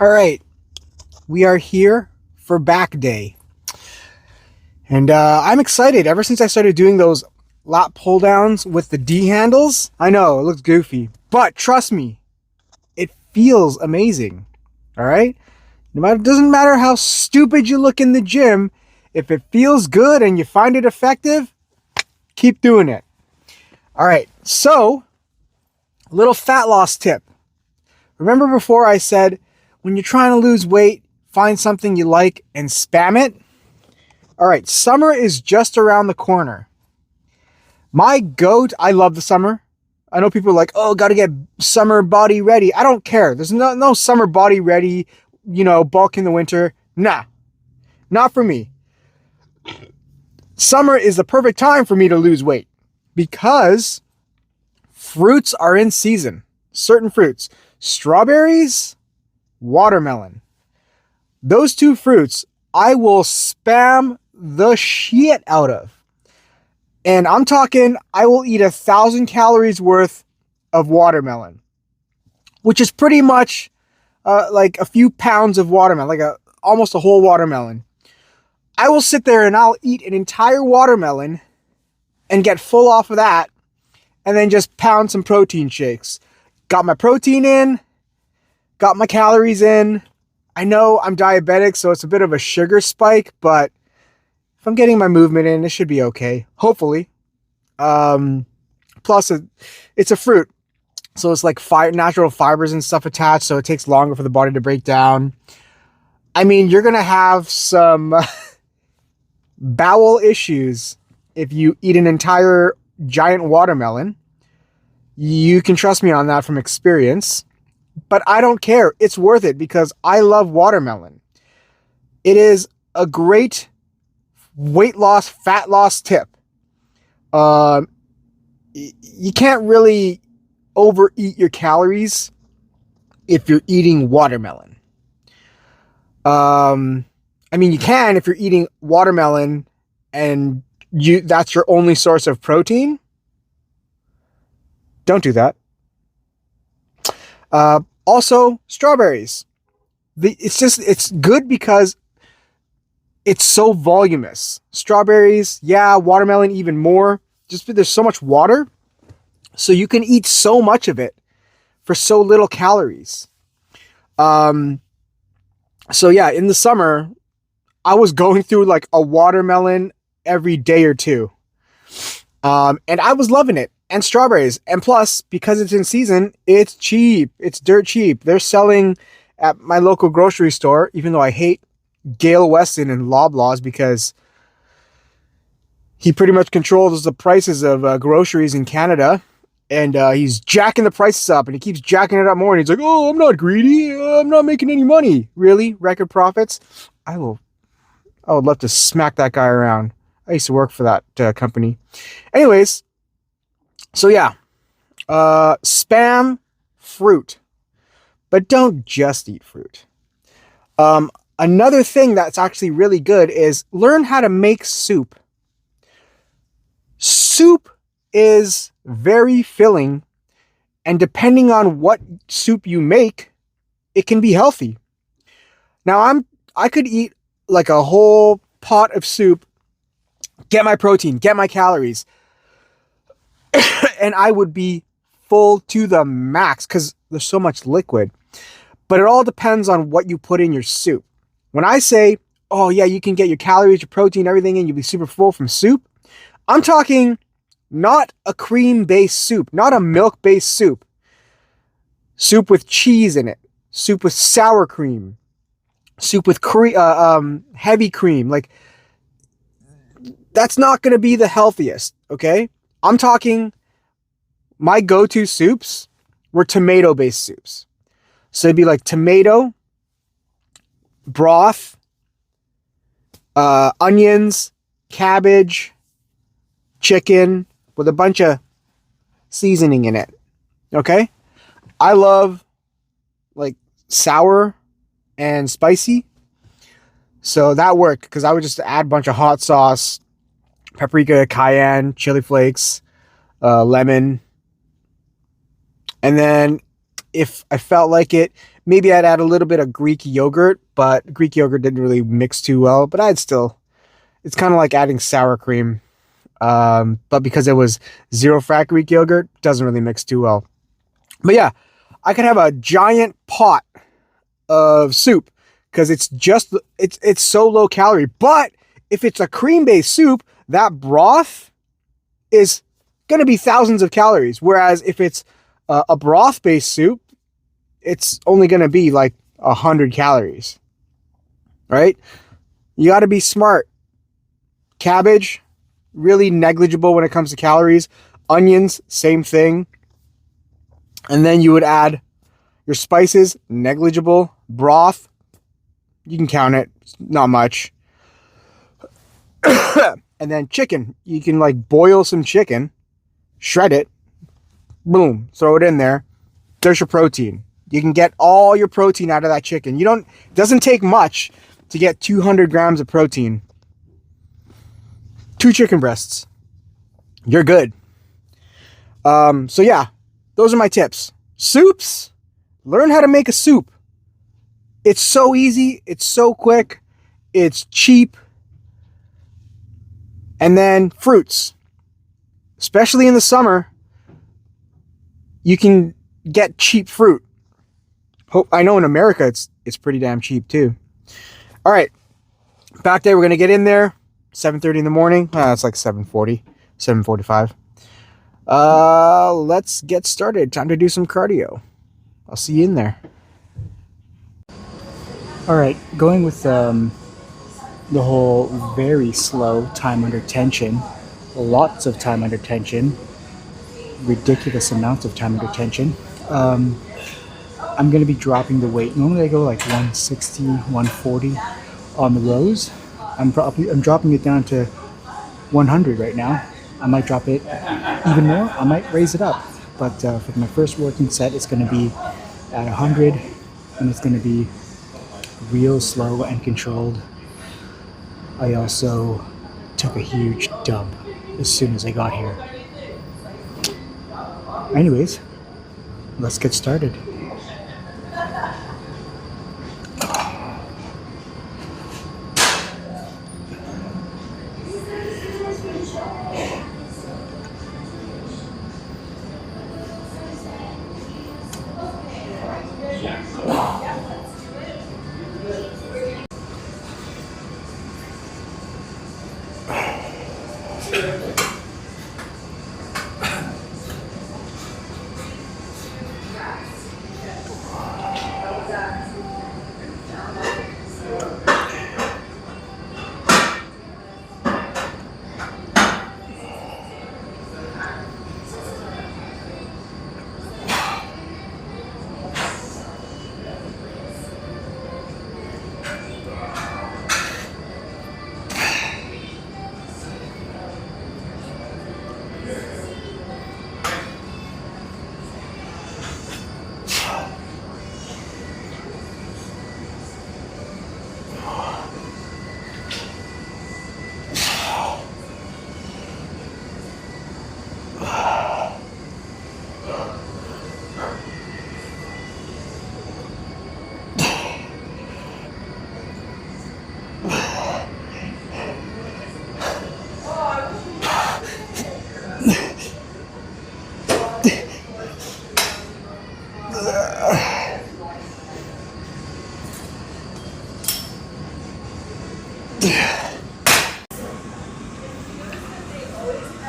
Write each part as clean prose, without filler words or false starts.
All right, we are here for back day. And I'm excited. Ever since I started doing those lat pull downs with the D handles, I know it looks goofy, but trust me, it feels amazing. All right? It doesn't matter how stupid you look in the gym, if it feels good and you find it effective, keep doing it. All right, so a little fat loss tip. Remember before I said, when you're trying to lose weight, find something you like and spam it? All right, summer is just around the corner. I love the summer. I know people are like, oh, got to get summer body ready. I don't care. There's no summer body ready, bulk in the winter. Nah, not for me. Summer is the perfect time for me to lose weight because fruits are in season. Certain fruits, strawberries, watermelon. Those two fruits I will spam the shit out of. And I'm talking, I will eat 1,000 calories worth of watermelon, which is pretty much like a few pounds of watermelon, like almost a whole watermelon. I will sit there and I'll eat an entire watermelon and get full off of that and then just pound some protein shakes. Got my protein in, got my calories in. I know I'm diabetic, so it's a bit of a sugar spike, but if I'm getting my movement in, it should be okay. Hopefully. Plus, it's a fruit, so it's like natural fibers and stuff attached, so it takes longer for the body to break down. I mean, you're going to have some bowel issues if you eat an entire giant watermelon. You can trust me on that from experience. But I don't care. It's worth it because I love watermelon. It is a great weight loss, fat loss tip. You can't really overeat your calories if you're eating watermelon. I mean, you can if you're eating watermelon and that's your only source of protein. Don't do that. Also, strawberries. It's good because it's so voluminous. Strawberries, yeah, watermelon even more. Just there's so much water, so you can eat so much of it for so little calories. So yeah, in the summer, I was going through like a watermelon every day or two. And I was loving it. And strawberries. And plus, because it's in season, it's cheap. It's dirt cheap. They're selling at my local grocery store, even though I hate Gale Weston and Loblaws because he pretty much controls the prices of groceries in Canada. And he's jacking the prices up and he keeps jacking it up more. And he's like, oh, I'm not greedy. I'm not making any money. Really? Record profits? I would love to smack that guy around. I used to work for that company. Anyways. So yeah, spam fruit, but don't just eat fruit. Another thing that's actually really good is learn how to make soup. Soup is very filling, and depending on what soup you make, it can be healthy. Now I could eat like a whole pot of soup, get my protein, get my calories, and I would be full to the max because there's so much liquid. But it all depends on what you put in your soup. When I say, oh yeah, you can get your calories, your protein, everything, and you'll be super full from soup, I'm talking not a cream-based soup, not a milk-based soup. Soup with cheese in it. Soup with sour cream. Soup with heavy cream. Like, that's not going to be the healthiest, okay? I'm talking, my go-to soups were tomato-based soups. So it'd be like tomato, broth, onions, cabbage, chicken, with a bunch of seasoning in it. Okay? I love like sour and spicy. So that worked because I would just add a bunch of hot sauce, paprika, cayenne, chili flakes, lemon. And then if I felt like it. Maybe I'd add a little bit of Greek yogurt, but Greek yogurt didn't really mix too well. But I'd still, it's kind of like adding sour cream. But because it was zero fat Greek yogurt, doesn't really mix too well. But yeah, I could have a giant pot of soup because it's so low calorie. But if it's a cream-based soup, that broth is going to be thousands of calories. Whereas if it's a broth-based soup, it's only going to be like 100 calories, right? You got to be smart. Cabbage, really negligible when it comes to calories. Onions, same thing. And then you would add your spices, negligible. Broth, you can count it, not much. And then chicken, you can like boil some chicken, shred it, boom, throw it in there. There's your protein. You can get all your protein out of that chicken. It doesn't take much to get 200 grams of protein. 2 chicken breasts. You're good. So yeah, those are my tips. Soups, learn how to make a soup. It's so easy. It's so quick. It's cheap. And then fruits, especially in the summer, you can get cheap fruit. I know in America it's pretty damn cheap too. All right, back there, we're gonna get in there. 7:30 in the morning. It's like 7:40, 7:45. Let's get started. Time to do some cardio. I'll see you in there. All right, going with the whole very slow time under tension, lots of time under tension, ridiculous amounts of time under tension. I'm going to be dropping the weight. Normally I go like 160, 140 on the rows. I'm dropping it down to 100 right now. I might drop it even more. I might raise it up. But for my first working set, it's going to be at 100, and it's going to be real slow and controlled. I also took a huge dump as soon as I got here. Anyways, let's get started.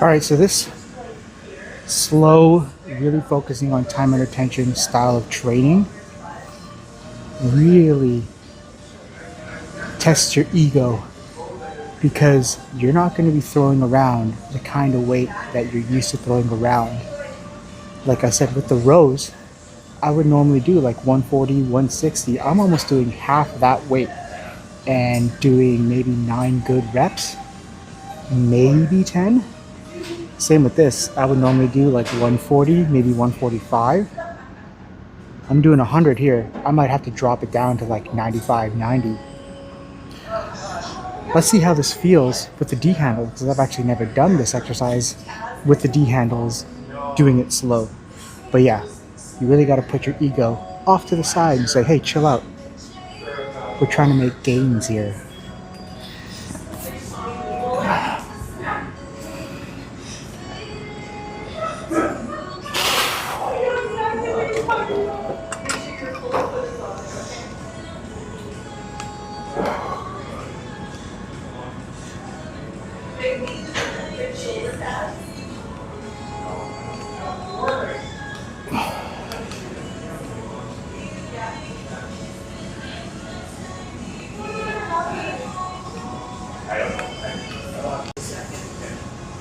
All right, so this slow, really focusing on time under tension style of training really tests your ego, because you're not going to be throwing around the kind of weight that you're used to throwing around. Like I said, with the rows, I would normally do like 140, 160. I'm almost doing half that weight and doing maybe 9 good reps, maybe 10. Same with this. I would normally do like 140, maybe 145. I'm doing 100 here. I might have to drop it down to like 95, 90. Let's see how this feels with the D handle, because I've actually never done this exercise with the D handles, doing it slow. But yeah, You really got to put your ego off to the side and say, hey, chill out. We're trying to make gains here.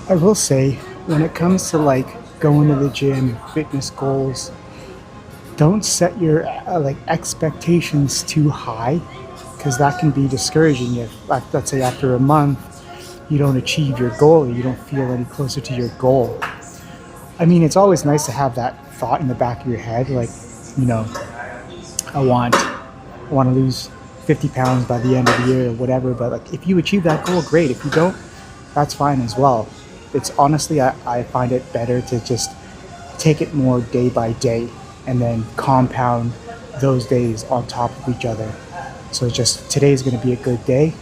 I will say, when it comes to like going to the gym, fitness goals, don't set your like expectations too high, because that can be discouraging. If like, let's say after a month you don't achieve your goal, or you don't feel any closer to your goal. I mean, it's always nice to have that thought in the back of your head, like, you know, I want to lose 50 pounds by the end of the year or whatever. But like, if you achieve that goal, great. If you don't, that's fine as well. It's honestly, I find it better to just take it more day by day and then compound those days on top of each other. So just today's going to be a good day,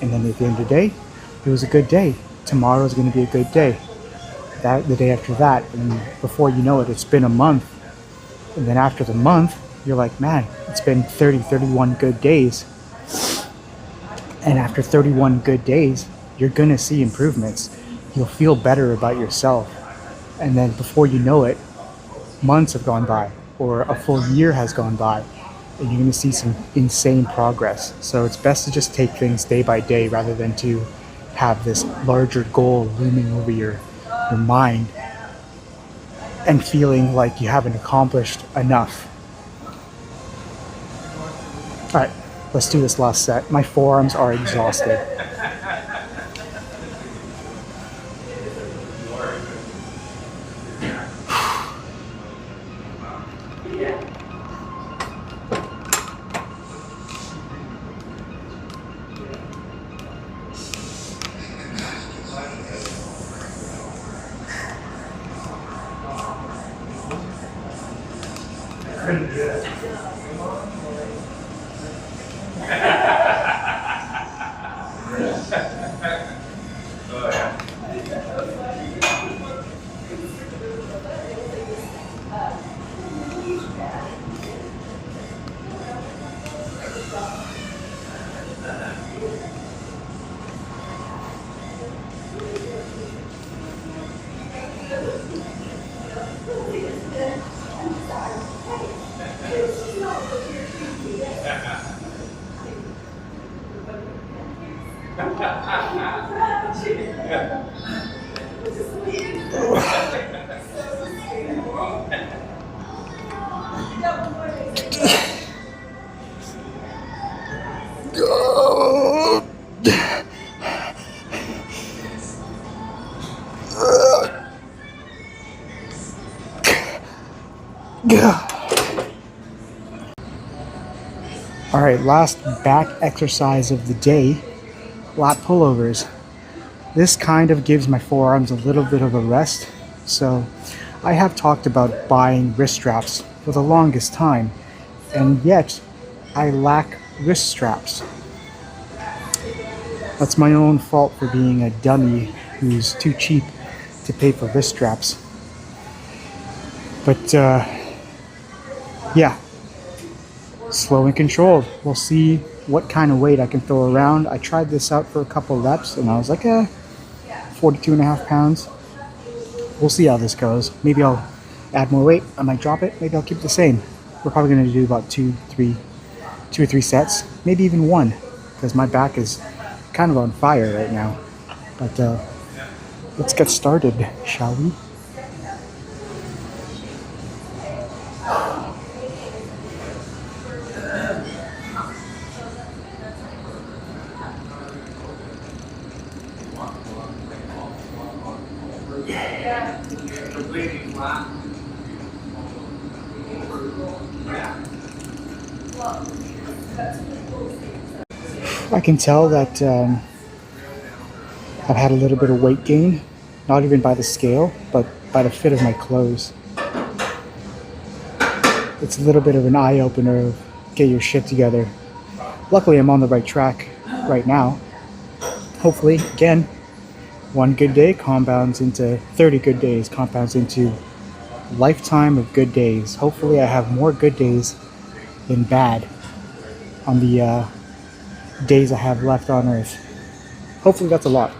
and then at the end of the day, it was a good day. Tomorrow's going to be a good day. That the day after that, and before you know it, it's been a month. And then after the month, you're like, man, it's been 31 good days. And after 31 good days, you're going to see improvements. You'll feel better about yourself. And then before you know it, months have gone by, or a full year has gone by, and you're going to see some insane progress. So it's best to just take things day by day rather than to have this larger goal looming over your mind and feeling like you haven't accomplished enough. All right, let's do this last set. My forearms are exhausted. All right, last back exercise of the day, lat pullovers. This kind of gives my forearms a little bit of a rest. So I have talked about buying wrist straps for the longest time, and yet I lack wrist straps. That's my own fault for being a dummy who's too cheap to pay for wrist straps. But yeah, slow and controlled. We'll see what kind of weight I can throw around. I tried this out for a couple reps and I was like, 42 and a half pounds. We'll see how this goes. Maybe I'll add more weight. I might drop it. Maybe I'll keep it the same. We're probably going to do about two or three sets, maybe even one, because my back is kind of on fire right now. But let's get started, shall we? I can tell that I've had a little bit of weight gain, not even by the scale, but by the fit of my clothes. it's a little bit of an eye opener of get your shit together. Luckily, I'm on the right track right now. Hopefully, again, one good day compounds into 30 good days, compounds into a lifetime of good days. Hopefully, I have more good days than bad on the days I have left on Earth. Hopefully, that's a lot.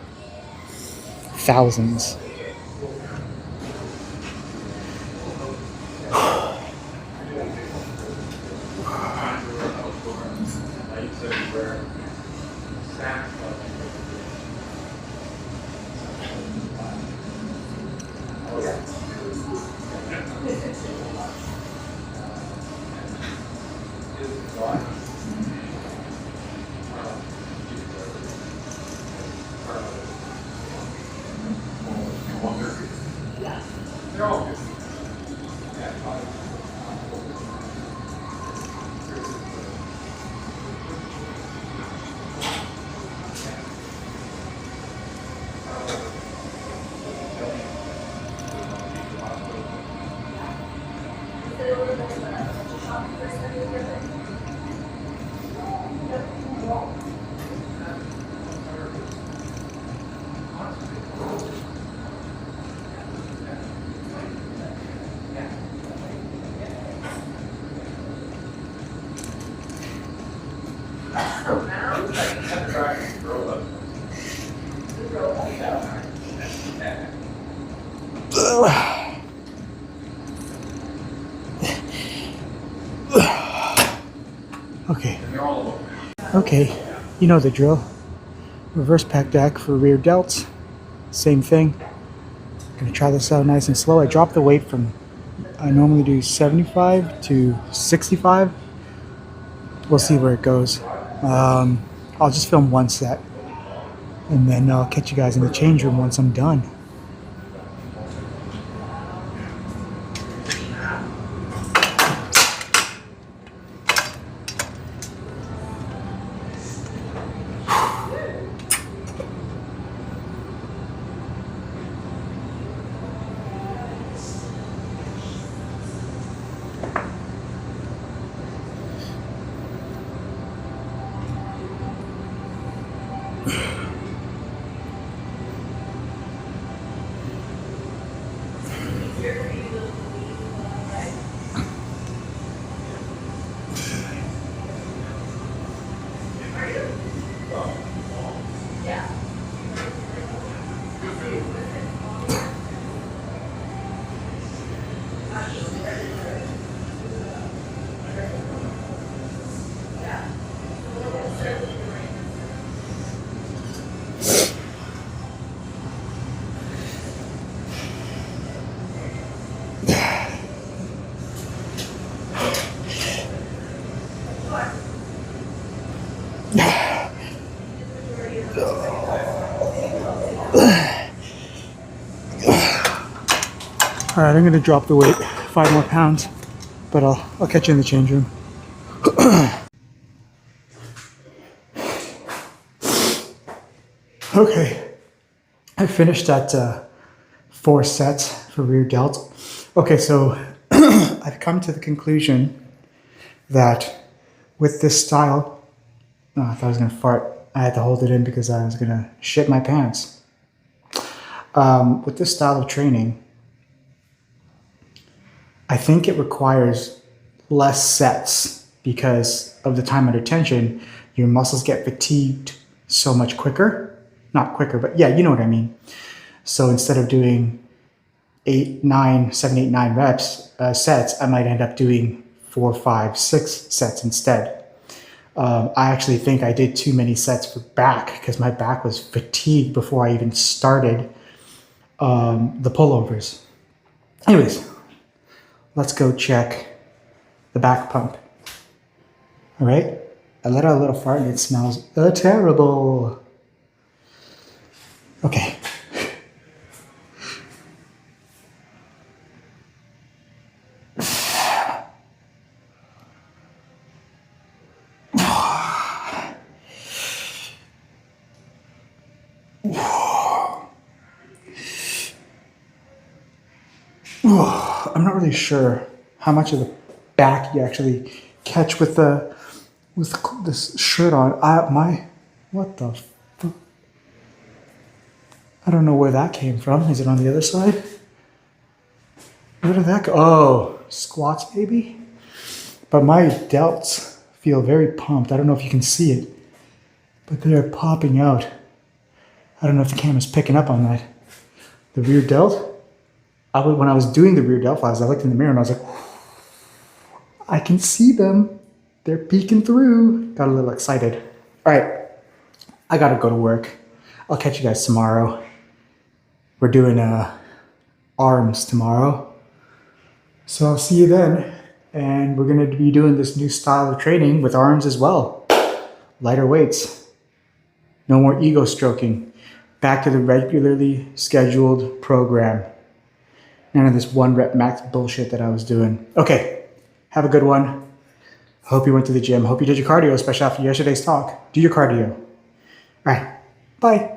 Thousands. Okay. Okay, you know the drill. Reverse pec deck for rear delts. Same thing. Gonna try this out nice and slow. I dropped the weight from, I normally do 75 to 65. We'll see where it goes. I'll just film one set and then I'll catch you guys in the change room once I'm done. All right, I'm gonna drop the weight 5 more pounds, but I'll catch you in the change room. Okay, I finished at 4 sets for rear delt. Okay, so I've come to the conclusion that with this style, I thought I was gonna fart. I had to hold it in because I was gonna shit my pants. With this style of training, I think it requires less sets because of the time under tension. Your muscles get fatigued so much quicker. Not quicker, but yeah, you know what I mean. So instead of doing 7, 8, 9 reps, sets, I might end up doing 4, 5, 6 sets instead. I actually think I did too many sets for back because my back was fatigued before I even started the pullovers. Anyways, let's go check the back pump. All right, I let out a little fart and it smells terrible. Okay. I'm not really sure how much of the back you actually catch with this shirt on. What the fuck? I don't know where that came from. Is it on the other side? Where did that go? Oh, squats maybe? But my delts feel very pumped. I don't know if you can see it, but they're popping out. I don't know if the camera's picking up on that. The rear delt. When I was doing the rear delt flies, I looked in the mirror and I was like, I can see them. They're peeking through. Got a little excited. All right, I gotta go to work. I'll catch you guys tomorrow. We're doing arms tomorrow. So I'll see you then. And we're gonna be doing this new style of training with arms as well. Lighter weights. No more ego stroking. Back to the regularly scheduled program. None of this 1 rep max bullshit that I was doing. Okay, have a good one. Hope you went to the gym. Hope you did your cardio, especially after yesterday's talk. Do your cardio. All right, bye.